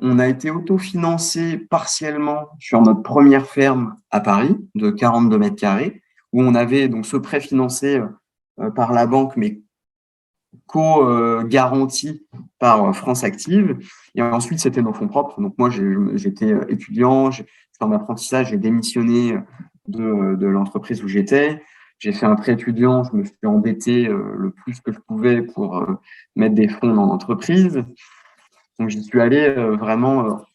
On a été autofinancé partiellement sur notre première ferme à Paris de 42 mètres carrés, où on avait donc ce prêt financé par la banque, mais co-garanti par France Active. Et ensuite, c'était nos fonds propres. Donc moi, j'étais étudiant, je suis en apprentissage, j'ai démissionné de l'entreprise où j'étais. J'ai fait un prêt étudiant, je me suis endetté le plus que je pouvais pour mettre des fonds dans l'entreprise. Donc j'y suis allé vraiment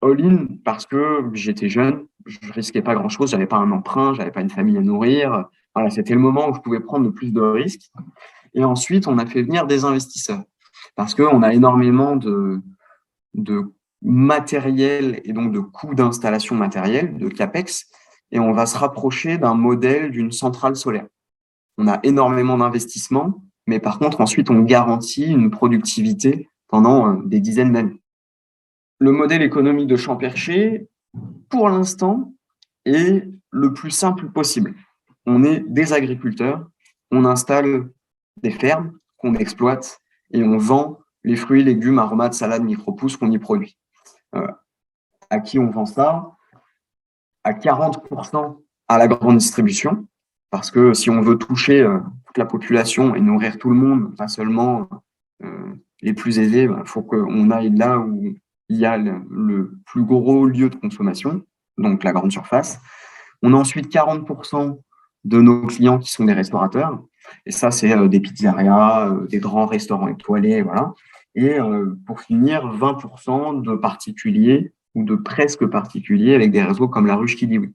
all-in parce que j'étais jeune, je risquais pas grand-chose, j'avais pas un emprunt, j'avais pas une famille à nourrir. Voilà, c'était le moment où je pouvais prendre le plus de risques. Et ensuite, on a fait venir des investisseurs parce qu'on a énormément de matériel et donc de coûts d'installation matérielle, de CAPEX, et on va se rapprocher d'un modèle d'une centrale solaire. On a énormément d'investissements, mais par contre, ensuite, on garantit une productivité pendant des dizaines d'années. Le modèle économique de Champercher, pour l'instant, est le plus simple possible. On est des agriculteurs, on installe des fermes qu'on exploite et on vend les fruits, légumes, aromates, salades, micro-pousses qu'on y produit. Euh, à qui on vend ça? À 40% à la grande distribution, parce que si on veut toucher toute la population et nourrir tout le monde, pas seulement les plus aisés, il faut qu'on aille là où il y a le plus gros lieu de consommation, donc la grande surface. On a ensuite 40% de nos clients qui sont des restaurateurs. Et ça, c'est des pizzerias, des grands restaurants étoilés, voilà. Et pour finir, 20% de particuliers ou de presque particuliers avec des réseaux comme La Ruche qui dit oui.